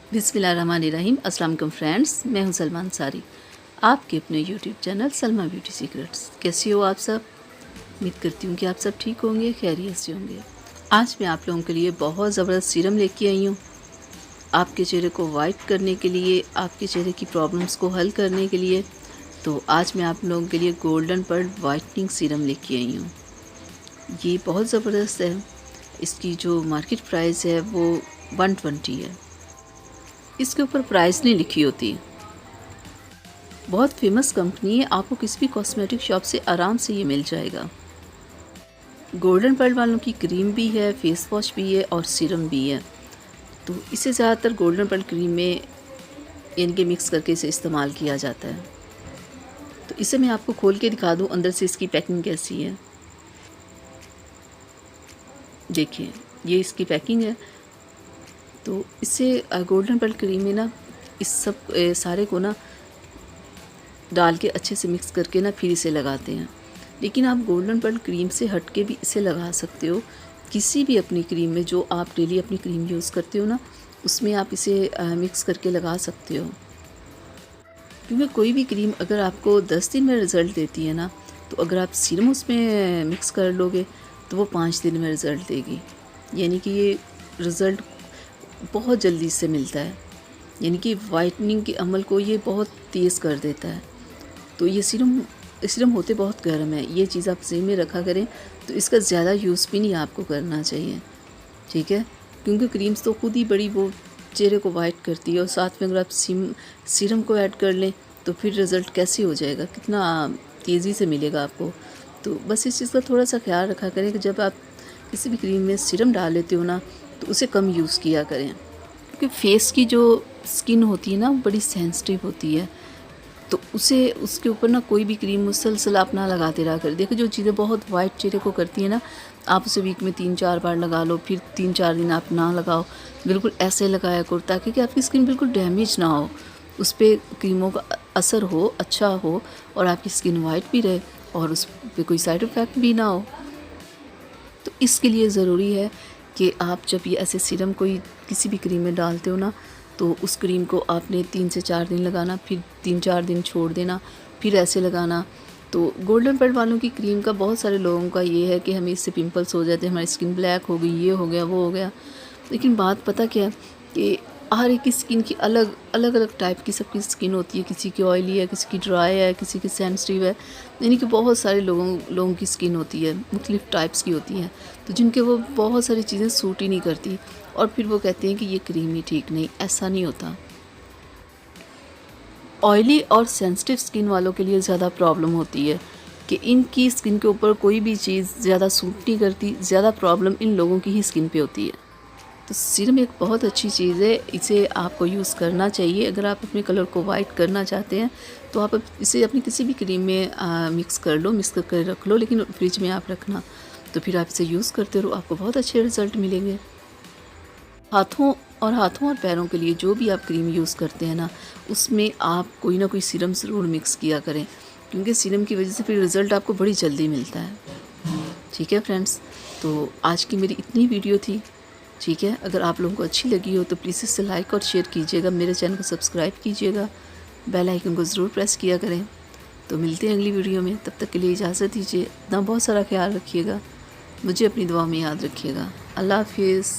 बिस्मिल्लाहिर्रहमानिर्रहीम। अस्सलाम वालेकुम फ्रेंड्स, मैं हूं सलमान सारी, आपके अपने YouTube channel Salma beauty secrets. कैसी हो आप सब? उम्मीद करती हूँ कि आप सब ठीक होंगे, खैरियत से होंगे। आज मैं आप लोगों के लिए बहुत ज़बरदस्त सीरम लेके आई हूँ, आपके चेहरे को वाइट करने के लिए, आपके चेहरे की प्रॉब्लम्स को हल करने के लिए। तो आज मैं आप लोगों के लिए गोल्डन पर्ल वाइटनिंग सीरम लेके आई हूँ। ये बहुत ज़बरदस्त है। इसकी जो मार्केट प्राइस है वो 120 है। इसके ऊपर प्राइस नहीं लिखी होती। बहुत फेमस कंपनी है, आपको किसी भी कॉस्मेटिक शॉप से आराम से ये मिल जाएगा। गोल्डन पर्ल वालों की क्रीम भी है, फेस वॉश भी है और सीरम भी है। तो इसे ज़्यादातर गोल्डन पर्ल क्रीम में इनके मिक्स करके इसे इस्तेमाल किया जाता है। तो इसे मैं आपको खोल के दिखा दूँ अंदर से इसकी पैकिंग कैसी है। देखिए, ये इसकी पैकिंग है। तो इसे गोल्डन पर्ल क्रीम में ना इस सब सारे को ना डाल के अच्छे से मिक्स करके ना फिर इसे लगाते हैं। लेकिन आप गोल्डन पर्ल क्रीम से हट के भी इसे लगा सकते हो किसी भी अपनी क्रीम में, जो आप डेली अपनी क्रीम यूज़ करते हो ना, उसमें आप इसे मिक्स करके लगा सकते हो। क्योंकि कोई भी क्रीम अगर आपको 10 दिन में रिज़ल्ट देती है ना, तो अगर आप सीरम उसमें मिक्स कर लोगे तो वो 5 दिन में रिज़ल्ट देगी। यानी कि ये रिज़ल्ट बहुत जल्दी से मिलता है, यानी कि वाइटनिंग के अमल को ये बहुत तेज़ कर देता है। तो ये सीरम होते बहुत गर्म है, ये चीज़ आप ज़हन में रखा करें। तो इसका ज़्यादा यूज़ भी नहीं आपको करना चाहिए, ठीक है? क्योंकि क्रीम्स तो खुद ही बड़ी वो चेहरे को वाइट करती है, और साथ में अगर आप सीरम को ऐड कर लें तो फिर रिज़ल्ट कैसे हो जाएगा, कितना तेज़ी से मिलेगा आपको। तो बस इस चीज़ का थोड़ा सा ख्याल रखा करें कि जब आप किसी भी क्रीम में सीरम डाल लेते हो ना, तो उसे कम यूज़ किया करें। क्योंकि फेस की जो स्किन होती है ना, बड़ी सेंसिटिव होती है। तो उसे उसके ऊपर ना कोई भी क्रीम मुसलसल आप ना लगाते रहा कर। देखो, जो चीज़ें बहुत वाइट चेहरे को करती है ना, आप उसे वीक में 3-4 बार लगा लो, फिर 3-4 दिन आप ना लगाओ। बिल्कुल ऐसे लगाया करो ताकि कि आपकी स्किन बिल्कुल डैमेज ना हो, उस पर क्रीमों का असर हो, अच्छा हो, और आपकी स्किन वाइट भी रहे और उस पर कोई साइड इफ़ेक्ट भी ना हो। तो इसके लिए ज़रूरी है कि आप जब ये ऐसे सीरम कोई किसी भी क्रीम में डालते हो ना, तो उस क्रीम को आपने 3 से 4 दिन लगाना, फिर 3-4 दिन छोड़ देना, फिर ऐसे लगाना। तो गोल्डन पर्ल वालों की क्रीम का बहुत सारे लोगों का ये है कि हमें इससे पिंपल्स हो जाते हैं, हमारी स्किन ब्लैक हो गई, ये हो गया, वो हो गया। लेकिन बात पता क्या है कि हर एक की स्किन की अलग अलग टाइप की सबकी स्किन होती है। किसी की ऑयली है, किसी की ड्राई है, किसी की सेंसिटिव है। यानी कि बहुत सारे लोगों की स्किन होती है, मुख्तलिफ टाइप्स की होती हैं। तो जिनके वो बहुत सारी चीज़ें सूट ही नहीं करती, और फिर वो कहते हैं कि ये क्रीम ही ठीक नहीं। ऐसा नहीं होता। ऑयली और सेंसिटिव स्किन वालों के लिए ज़्यादा प्रॉब्लम होती है कि इनकी स्किन के ऊपर कोई भी चीज़ ज़्यादा सूट नहीं करती। ज़्यादा प्रॉब्लम इन लोगों की ही स्किन पे होती है। तो सीरम एक बहुत अच्छी चीज़ है, इसे आपको यूज़ करना चाहिए। अगर आप अपने कलर को वाइट करना चाहते हैं तो आप इसे अपनी किसी भी क्रीम में मिक्स कर लो, मिक्स करके रख लो, लेकिन फ्रिज में आप रखना। तो फिर आप इसे यूज़ करते रहो, आपको बहुत अच्छे रिज़ल्ट मिलेंगे। हाथों और पैरों के लिए जो भी आप क्रीम यूज़ करते हैं ना, उसमें आप कोई ना कोई सीरम ज़रूर मिक्स किया करें, क्योंकि सीरम की वजह से फिर रिज़ल्ट आपको बड़ी जल्दी मिलता है। ठीक है फ्रेंड्स, तो आज की मेरी इतनी वीडियो थी। ठीक है, अगर आप लोगों को अच्छी लगी हो तो प्लीज़ इसे लाइक और शेयर कीजिएगा, मेरे चैनल को सब्सक्राइब कीजिएगा, बेल आइकन को ज़रूर प्रेस किया करें। तो मिलते हैं अगली वीडियो में, तब तक के लिए इजाज़त दीजिए। अपना बहुत सारा ख्याल रखिएगा, मुझे अपनी दुआ में याद रखिएगा। अल्लाह हाफिज़।